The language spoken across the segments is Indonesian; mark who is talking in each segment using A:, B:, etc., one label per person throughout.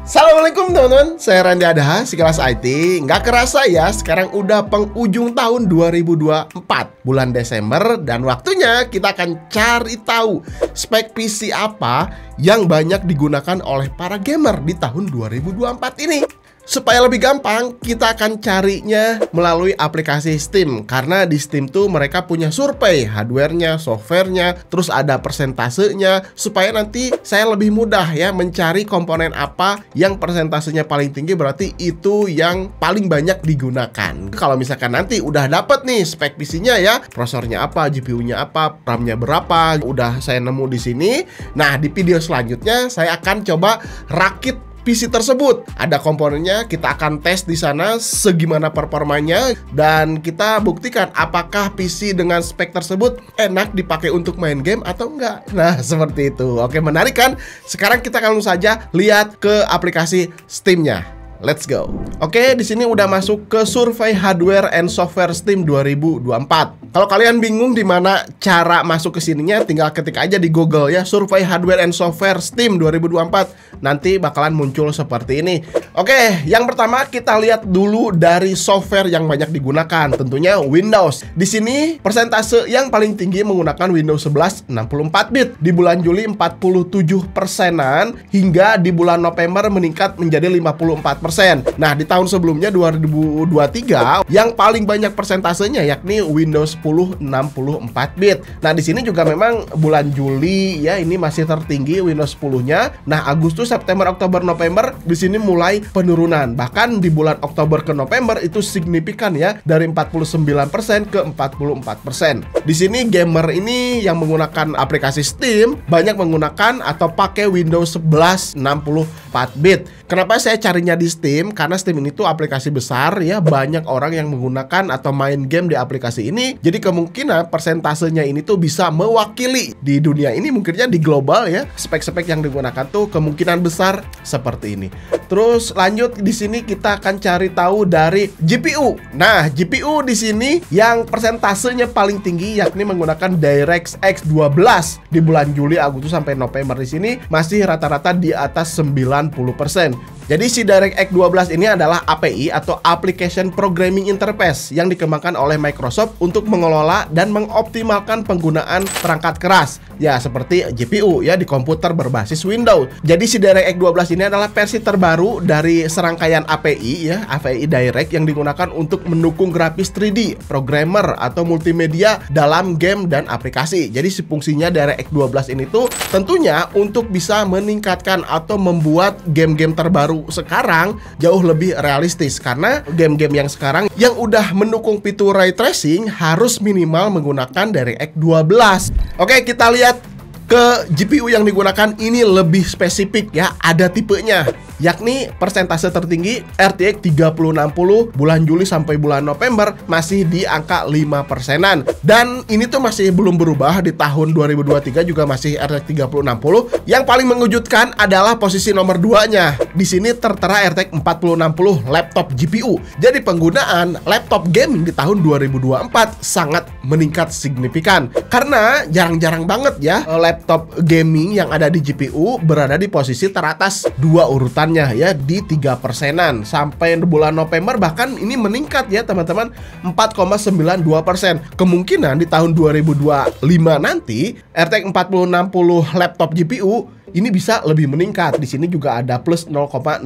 A: Assalamualaikum teman-teman, saya Randy Adaha, Sekelas IT. Nggak kerasa ya, sekarang udah penghujung tahun 2024, bulan Desember, dan waktunya kita akan cari tahu spek PC apa yang banyak digunakan oleh para gamer di tahun 2024 ini. Supaya lebih gampang, kita akan carinya melalui aplikasi Steam. Karena di Steam tuh mereka punya survei hardware-nya, software-nya, terus ada persentasenya. Supaya nanti saya lebih mudah ya mencari komponen apa yang persentasenya paling tinggi, berarti itu yang paling banyak digunakan. Kalau misalkan nanti udah dapet nih spek PC-nya ya, prosesornya apa, GPU-nya apa, RAM-nya berapa, udah saya nemu di sini. Nah, di video selanjutnya saya akan coba rakit PC tersebut. Ada komponennya, kita akan tes di sana segimana performanya dan kita buktikan apakah PC dengan spek tersebut enak dipakai untuk main game atau enggak. Nah, seperti itu. Oke, menarik kan? Sekarang kita langsung saja lihat ke aplikasi Steam-nya. Let's go. Oke, di sini udah masuk ke survei hardware and software Steam 2024. Kalau kalian bingung di mana cara masuk ke sininya, tinggal ketik aja di Google ya, survei hardware and software Steam 2024. Nanti bakalan muncul seperti ini. Oke, yang pertama kita lihat dulu dari software yang banyak digunakan, tentunya Windows. Di sini persentase yang paling tinggi menggunakan Windows 11 64 bit. Di bulan Juli 47%-an hingga di bulan November meningkat menjadi 54%. Nah, di tahun sebelumnya 2023 yang paling banyak persentasenya yakni Windows 10 64 bit. Nah, di sini juga memang bulan Juli ya ini masih tertinggi Windows 10-nya. Nah, Agustus, September, Oktober, November di sini mulai penurunan. Bahkan di bulan Oktober ke November itu signifikan ya, dari 49% ke 44%. Di sini gamer ini yang menggunakan aplikasi Steam banyak menggunakan atau pakai Windows 11 64 bit. Kenapa saya carinya di Steam? Karena Steam ini tuh aplikasi besar ya, banyak orang yang menggunakan atau main game di aplikasi ini. Jadi kemungkinan persentasenya ini tuh bisa mewakili di dunia ini, mungkinnya di global ya. Spek-spek yang digunakan tuh kemungkinan besar seperti ini. Terus lanjut di sini kita akan cari tahu dari GPU. Nah, GPU di sini yang persentasenya paling tinggi yakni menggunakan DirectX 12 di bulan Juli, Agustus sampai November. Di sini masih rata-rata di atas 90%. Jadi si DirectX 12 ini adalah API atau Application Programming Interface yang dikembangkan oleh Microsoft untuk mengelola dan mengoptimalkan penggunaan perangkat keras ya, seperti GPU ya di komputer berbasis Windows. Jadi si DirectX 12 ini adalah versi terbaru dari serangkaian API ya, API Direct yang digunakan untuk mendukung grafis 3D, programmer atau multimedia dalam game dan aplikasi. Jadi si fungsinya DirectX 12 ini tuh tentunya untuk bisa meningkatkan atau membuat game-game terbaru sekarang jauh lebih realistis, karena game-game yang sekarang yang udah mendukung fitur ray tracing harus minimal menggunakan DirectX 12. Oke, kita lihat ke GPU yang digunakan ini lebih spesifik ya, ada tipenya, yakni persentase tertinggi RTX 3060 bulan Juli sampai bulan November masih di angka 5%-an. Dan ini tuh masih belum berubah di tahun 2023 juga masih RTX 3060. Yang paling mengejutkan adalah posisi nomor 2-nya. Di sini tertera RTX 4060 laptop GPU. Jadi penggunaan laptop gaming di tahun 2024 sangat meningkat signifikan. Karena jarang-jarang banget ya laptop gaming yang ada di GPU berada di posisi teratas dua urutannya ya, di 3%-an. Sampai bulan November bahkan ini meningkat ya teman-teman, 4,92%. Kemungkinan di tahun 2025 nanti RTX 4060 laptop GPU ini bisa lebih meningkat. Di sini juga ada plus 0,60%.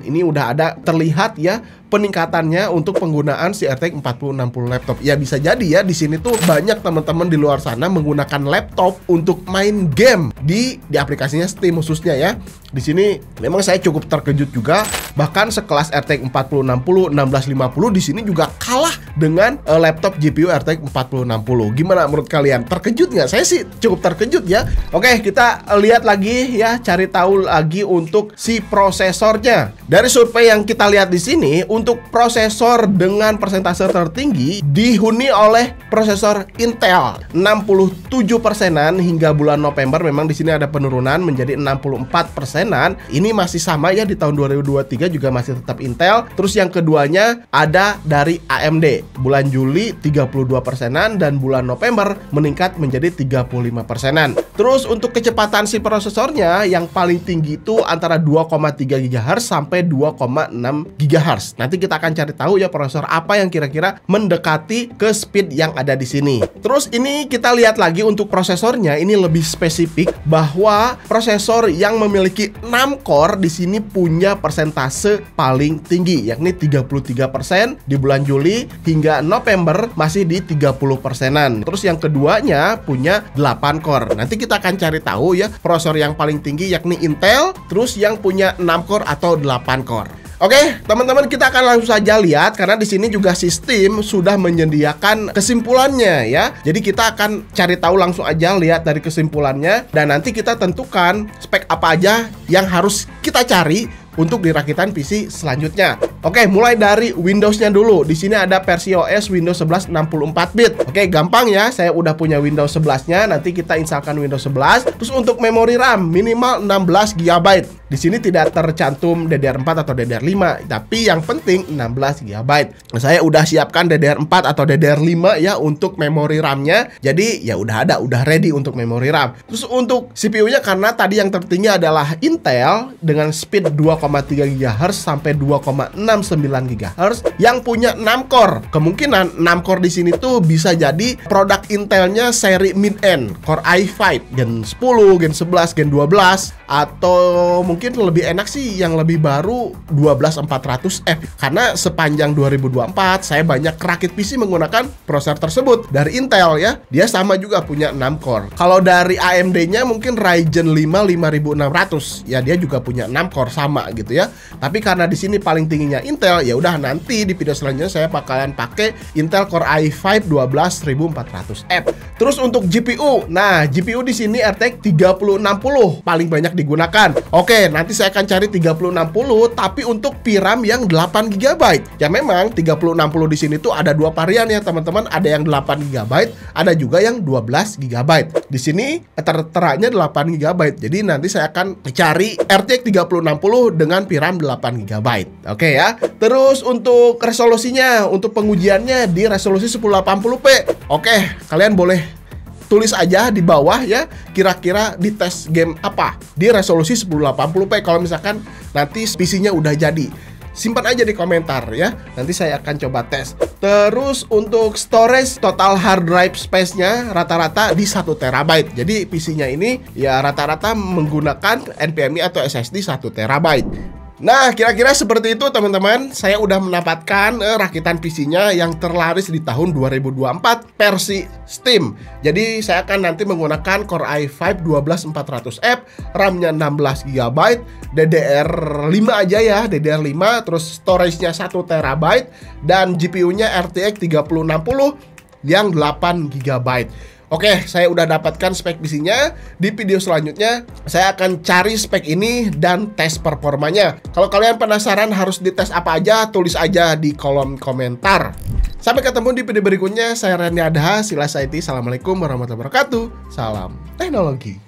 A: Ini udah ada terlihat ya peningkatannya untuk penggunaan si RTX 4060 laptop. Ya bisa jadi ya di sini tuh banyak teman-teman di luar sana menggunakan laptop untuk main game di aplikasinya Steam khususnya ya. Di sini memang saya cukup terkejut juga, bahkan sekelas RTX 4060 1650 di sini juga kalah dengan laptop GPU RTX 4060. Gimana menurut kalian? Terkejut nggak? Saya sih cukup terkejut ya. Oke, kita lihat lagi ya, cari tahu lagi untuk si prosesornya. Dari survei yang kita lihat di sini, untuk prosesor dengan persentase tertinggi dihuni oleh prosesor Intel 67%-an hingga bulan November. Memang di sini ada penurunan menjadi 64%-an. Ini masih sama ya, di tahun 2023 juga masih tetap Intel. Terus yang keduanya ada dari AMD bulan Juli 32%-an dan bulan November meningkat menjadi 35%-an. Terus untuk kecepatan si prosesornya yang paling tinggi itu antara 2,3 GHz sampai 2,6 GHz. Nanti kita akan cari tahu ya prosesor apa yang kira-kira mendekati ke speed yang ada di sini. Terus ini kita lihat lagi untuk prosesornya, ini lebih spesifik bahwa prosesor yang memiliki 6 core di sini punya persentase paling tinggi, yakni 33% di bulan Juli hingga November masih di 30%-an. Terus yang keduanya punya 8 core. Nanti kita akan cari tahu ya prosesor yang paling tinggi yakni Intel, terus yang punya 6 core atau 8 core. Oke, teman-teman, kita akan langsung saja lihat karena di sini juga sistem sudah menyediakan kesimpulannya ya. Jadi kita akan cari tahu langsung aja, lihat dari kesimpulannya dan nanti kita tentukan spek apa aja yang harus kita cari untuk dirakitan PC selanjutnya. Oke, mulai dari Windows-nya dulu. Di sini ada versi OS Windows 11 64 bit. Oke, gampang ya. Saya udah punya Windows 11-nya. Nanti kita instalkan Windows 11. Terus untuk memori RAM minimal 16 GB. Di sini tidak tercantum DDR4 atau DDR5, tapi yang penting 16 GB. Nah, saya udah siapkan DDR4 atau DDR5 ya untuk memori RAM-nya. Jadi ya udah ready untuk memori RAM. Terus untuk CPU-nya karena tadi yang tertinggi adalah Intel dengan speed 2,3 GHz sampai 2,69 GHz yang punya 6 core. Kemungkinan 6 core di sini tuh bisa jadi produk Intelnya seri mid-end, Core i5 Gen 10, Gen 11, Gen 12 atau mungkin lebih enak sih yang lebih baru 12400F karena sepanjang 2024 saya banyak rakit PC menggunakan prosesor tersebut dari Intel ya. Dia sama juga punya 6 core. Kalau dari AMD-nya mungkin Ryzen 5 5600 ya, dia juga punya 6 core sama gitu ya. Tapi karena di sini paling tingginya Intel, ya udah nanti di video selanjutnya saya bakalan pakai Intel Core i5 12400F. Terus untuk GPU, nah GPU di sini RTX 3060 paling banyak digunakan. Oke, nanti saya akan cari 3060 tapi untuk VRAM yang 8 GB. Ya memang 3060 di sini tuh ada dua varian ya teman-teman, ada yang 8 GB, ada juga yang 12 GB. Di sini terteranya 8 GB. Jadi nanti saya akan cari RTX 3060 dengan VRAM 8 GB. Oke ya. Terus untuk resolusinya, untuk pengujiannya di resolusi 1080p. Oke, kalian boleh tulis aja di bawah ya, kira-kira di tes game apa di resolusi 1080p kalau misalkan nanti PC-nya udah jadi. Simpan aja di komentar ya, nanti saya akan coba tes. Terus untuk storage, total hard drive space-nya rata-rata di 1 TB. Jadi PC-nya ini ya rata-rata menggunakan NVMe atau SSD 1 TB. Nah, kira-kira seperti itu teman-teman. Saya udah mendapatkan rakitan PC-nya yang terlaris di tahun 2024 versi Steam. Jadi saya akan nanti menggunakan Core i5 12400F, RAM-nya 16 GB, DDR5 aja ya, DDR5, terus storage-nya 1 TB dan GPU-nya RTX 3060 yang 8 GB. Oke, saya udah dapatkan spek PC-nya. Di video selanjutnya, saya akan cari spek ini dan tes performanya. Kalau kalian penasaran harus dites apa aja, tulis aja di kolom komentar. Sampai ketemu di video berikutnya. Saya Randy Adha, Silas IT. Assalamualaikum warahmatullahi wabarakatuh. Salam teknologi.